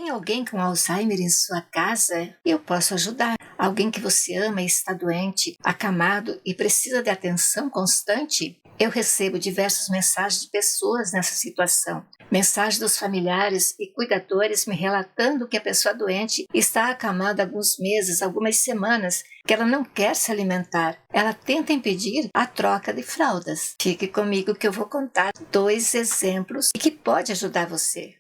Tem alguém com Alzheimer em sua casa? Eu posso ajudar. Alguém que você ama e está doente, acamado e precisa de atenção constante? Eu recebo diversas mensagens de pessoas nessa situação. Mensagens dos familiares e cuidadores me relatando que a pessoa doente está acamada há alguns meses, algumas semanas, que ela não quer se alimentar. Ela tenta impedir a troca de fraldas. Fique comigo que eu vou contar 2 exemplos que pode ajudar você.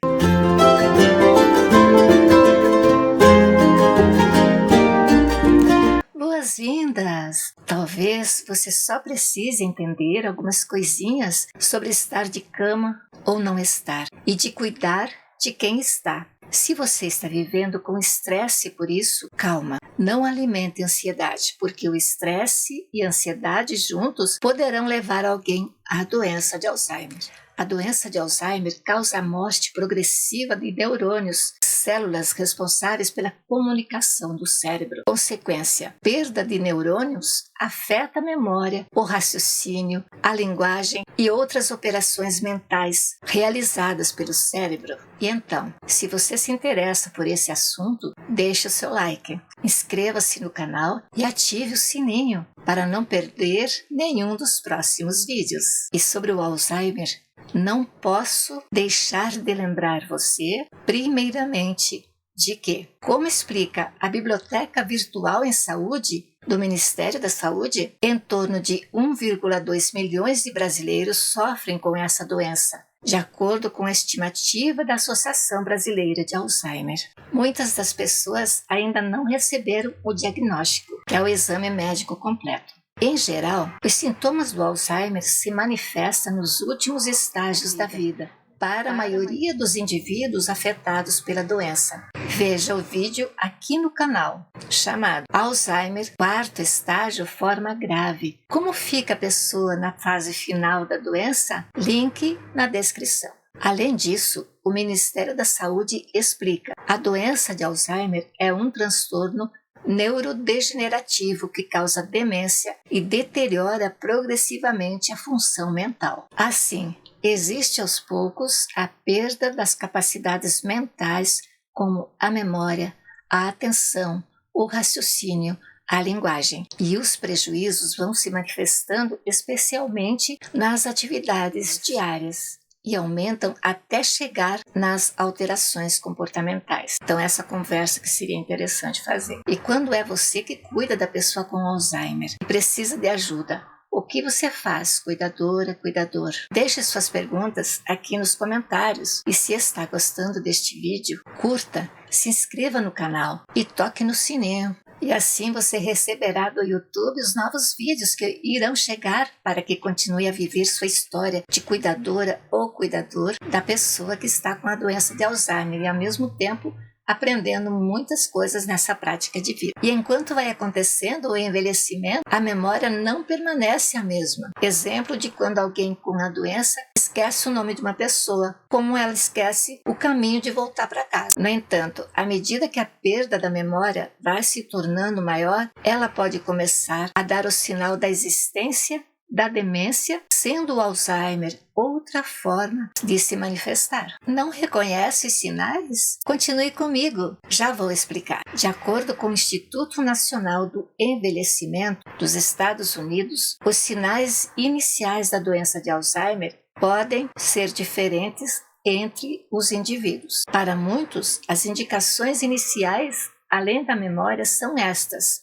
Boas-vindas! Talvez você só precise entender algumas coisinhas sobre estar de cama ou não estar e de cuidar de quem está. Se você está vivendo com estresse por isso, calma, não alimente ansiedade, porque o estresse e a ansiedade juntos poderão levar alguém à doença de Alzheimer. A doença de Alzheimer causa a morte progressiva de neurônios, células responsáveis pela comunicação do cérebro. Consequência, perda de neurônios afeta a memória, o raciocínio, a linguagem e outras operações mentais realizadas pelo cérebro. E então, se você se interessa por esse assunto, deixe o seu like, inscreva-se no canal e ative o sininho para não perder nenhum dos próximos vídeos. E sobre o Alzheimer, não posso deixar de lembrar você, primeiramente, de que, como explica a Biblioteca Virtual em Saúde do Ministério da Saúde, em torno de 1,2 milhões de brasileiros sofrem com essa doença, de acordo com a estimativa da Associação Brasileira de Alzheimer. Muitas das pessoas ainda não receberam o diagnóstico, que é o exame médico completo. Em geral, os sintomas do Alzheimer se manifestam nos últimos estágios da vida, para a maioria dos indivíduos afetados pela doença. Veja o vídeo aqui no canal, chamado Alzheimer, 4º estágio, forma grave. Como fica a pessoa na fase final da doença? Link na descrição. Além disso, o Ministério da Saúde explica: a doença de Alzheimer é um transtorno neurodegenerativo que causa demência e deteriora progressivamente a função mental. Assim, existe aos poucos a perda das capacidades mentais como a memória, a atenção, o raciocínio, a linguagem. E os prejuízos vão se manifestando especialmente nas atividades diárias e aumentam até chegar nas alterações comportamentais. Então, essa conversa que seria interessante fazer. E quando é você que cuida da pessoa com Alzheimer e precisa de ajuda, o que você faz, cuidadora, cuidador? Deixe suas perguntas aqui nos comentários. E se está gostando deste vídeo, curta, se inscreva no canal e toque no sininho. E assim você receberá do YouTube os novos vídeos que irão chegar para que continue a viver sua história de cuidadora ou cuidador da pessoa que está com a doença de Alzheimer e ao mesmo tempo aprendendo muitas coisas nessa prática de vida. E enquanto vai acontecendo o envelhecimento, a memória não permanece a mesma. Exemplo de quando alguém com a doença esquece o nome de uma pessoa, como ela esquece o caminho de voltar para casa. No entanto, à medida que a perda da memória vai se tornando maior, ela pode começar a dar o sinal da existência da demência, sendo o Alzheimer outra forma de se manifestar. Não reconhece sinais? Continue comigo, já vou explicar. De acordo com o Instituto Nacional do Envelhecimento dos Estados Unidos, os sinais iniciais da doença de Alzheimer podem ser diferentes entre os indivíduos. Para muitos, as indicações iniciais, além da memória, são estas: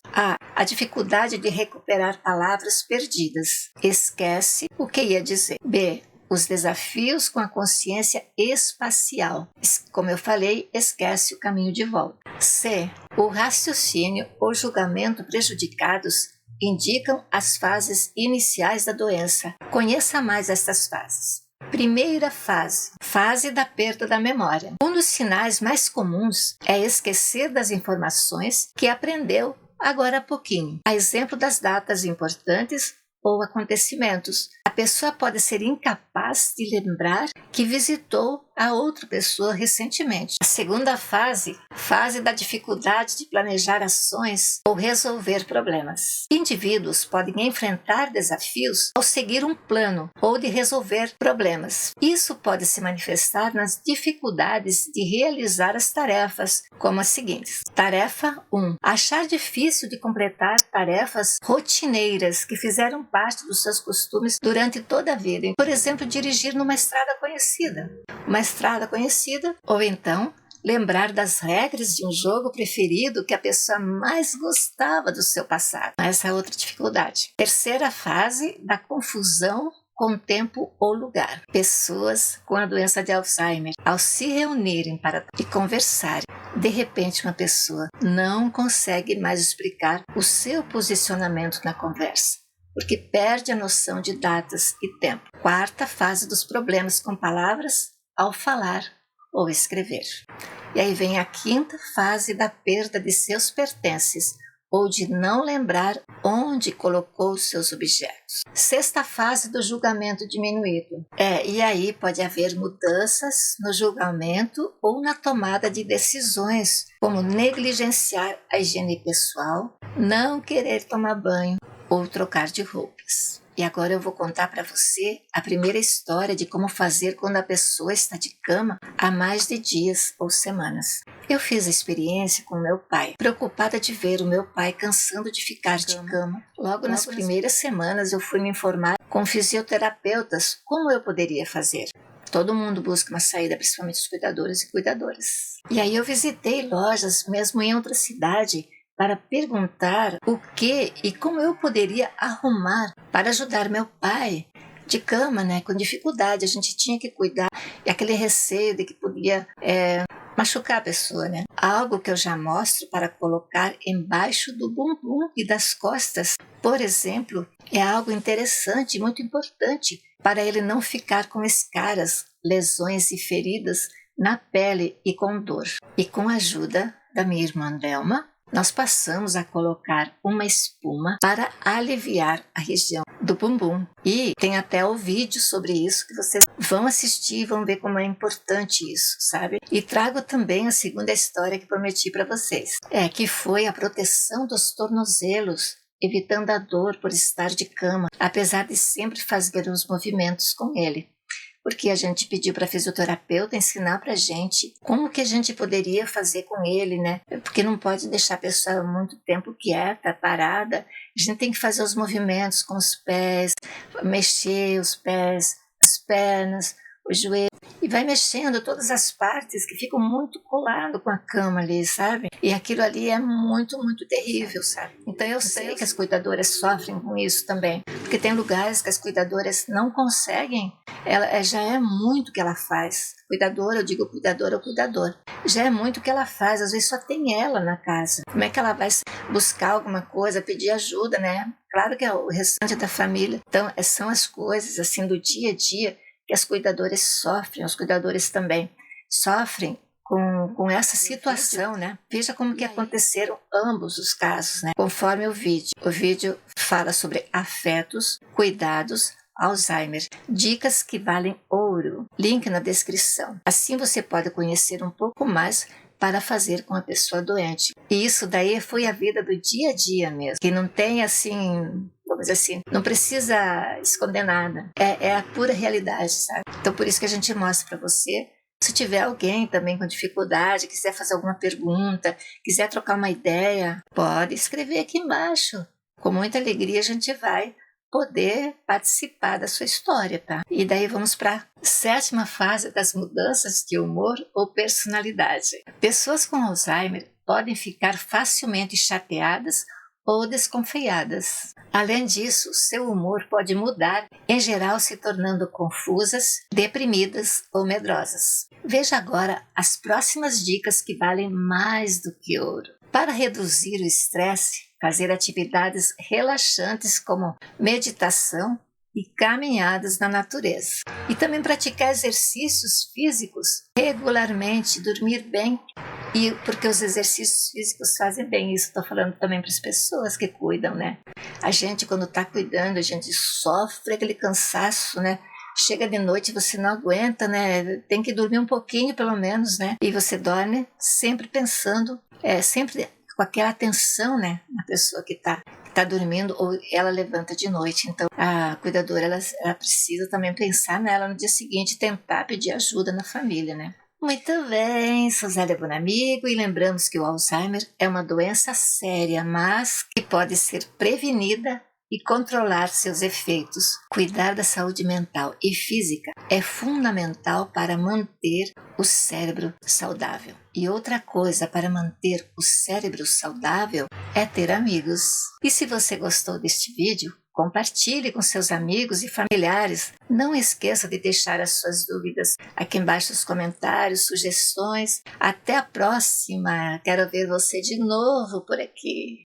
a dificuldade de recuperar palavras perdidas. Esquece o que ia dizer. B. Os desafios com a consciência espacial. Como eu falei, esquece o caminho de volta. C. O raciocínio ou julgamento prejudicados indicam as fases iniciais da doença. Conheça mais estas fases. Primeira fase, fase da perda da memória. Um dos sinais mais comuns é esquecer das informações que aprendeu agora há pouquinho. A exemplo das datas importantes ou acontecimentos. A pessoa pode ser incapaz de lembrar que visitou a outra pessoa recentemente. A segunda fase da dificuldade de planejar ações ou resolver problemas. Indivíduos podem enfrentar desafios ao seguir um plano ou de resolver problemas. Isso pode se manifestar nas dificuldades de realizar as tarefas, como as seguintes. Tarefa 1. Achar difícil de completar tarefas rotineiras que fizeram parte dos seus costumes durante toda a vida. Por exemplo, dirigir numa estrada conhecida. Ou então lembrar das regras de um jogo preferido que a pessoa mais gostava do seu passado. Essa é outra dificuldade. Terceira fase da confusão com tempo ou lugar. Pessoas com a doença de Alzheimer, ao se reunirem para conversarem, de repente uma pessoa não consegue mais explicar o seu posicionamento na conversa, porque perde a noção de datas e tempo. Quarta fase dos problemas com palavras ao falar ou escrever. E aí vem a quinta fase da perda de seus pertences, ou de não lembrar onde colocou os seus objetos. Sexta fase do julgamento diminuído. E aí pode haver mudanças no julgamento ou na tomada de decisões, como negligenciar a higiene pessoal, não querer tomar banho ou trocar de roupas. E agora eu vou contar para você a primeira história de como fazer quando a pessoa está de cama há mais de dias ou semanas. Eu fiz a experiência com meu pai, preocupada de ver o meu pai cansando de ficar de cama. Logo nas primeiras semanas eu fui me informar com fisioterapeutas como eu poderia fazer. Todo mundo busca uma saída, principalmente os cuidadores e cuidadoras. E aí eu visitei lojas mesmo em outra cidade para perguntar o que e como eu poderia arrumar para ajudar meu pai de cama, com dificuldade. A gente tinha que cuidar, e aquele receio de que podia machucar a pessoa, Algo que eu já mostro para colocar embaixo do bumbum e das costas, por exemplo, é algo interessante e muito importante para ele não ficar com escaras, lesões e feridas na pele e com dor. E com a ajuda da minha irmã Delma, nós passamos a colocar uma espuma para aliviar a região do bumbum. E tem até o vídeo sobre isso que vocês vão assistir e vão ver como é importante isso, sabe? E trago também a segunda história que prometi para vocês. Que foi a proteção dos tornozelos, evitando a dor por estar de cama, apesar de sempre fazer os movimentos com ele. Porque a gente pediu para a fisioterapeuta ensinar para a gente como que a gente poderia fazer com ele, Porque não pode deixar a pessoa muito tempo quieta, parada. A gente tem que fazer os movimentos com os pés, mexer os pés, as pernas, o joelho. E vai mexendo todas as partes que ficam muito colado com a cama ali, sabe? E aquilo ali é muito, muito terrível, sabe? Então eu sei que as cuidadoras sofrem com isso também. Porque tem lugares que as cuidadoras não conseguem. Já é muito que ela faz. Cuidadora, eu digo cuidadora ou cuidador. Já é muito que ela faz, às vezes só tem ela na casa. Como é que ela vai buscar alguma coisa, pedir ajuda, Claro que é o restante da família. Então, são as coisas, assim, do dia a dia que as cuidadoras sofrem, os cuidadores também sofrem com essa situação, Veja como que aconteceram ambos os casos, Conforme o vídeo. O vídeo fala sobre afetos, cuidados, Alzheimer, dicas que valem ouro. Link na descrição. Assim você pode conhecer um pouco mais para fazer com a pessoa doente. E isso daí foi a vida do dia a dia mesmo, que não tem assim, vamos dizer assim, não precisa esconder nada. É a pura realidade, sabe? Então por isso que a gente mostra para você. Se tiver alguém também com dificuldade, quiser fazer alguma pergunta, quiser trocar uma ideia, pode escrever aqui embaixo. Com muita alegria a gente vai poder participar da sua história, tá? E daí vamos para a sétima fase das mudanças de humor ou personalidade. Pessoas com Alzheimer podem ficar facilmente chateadas ou desconfiadas. Além disso, seu humor pode mudar, em geral se tornando confusas, deprimidas ou medrosas. Veja agora as próximas dicas que valem mais do que ouro. Para reduzir o estresse, fazer atividades relaxantes como meditação e caminhadas na natureza. E também praticar exercícios físicos regularmente, dormir bem, porque os exercícios físicos fazem bem. Isso estou falando também para as pessoas que cuidam, A gente, quando está cuidando, a gente sofre aquele cansaço, chega de noite você não aguenta, né? Tem que dormir um pouquinho pelo menos, né? E você dorme sempre pensando, sempre com aquela atenção, né? Na pessoa que tá dormindo ou ela levanta de noite. Então a cuidadora ela precisa também pensar nela no dia seguinte, tentar pedir ajuda na família, né? Muito bem, sou Zélia Bonamigo e lembramos que o Alzheimer é uma doença séria, mas que pode ser prevenida e controlar seus efeitos. Cuidar da saúde mental e física é fundamental para manter o cérebro saudável. E outra coisa para manter o cérebro saudável é ter amigos. E se você gostou deste vídeo, compartilhe com seus amigos e familiares. Não esqueça de deixar as suas dúvidas aqui embaixo nos comentários, sugestões. Até a próxima! Quero ver você de novo por aqui.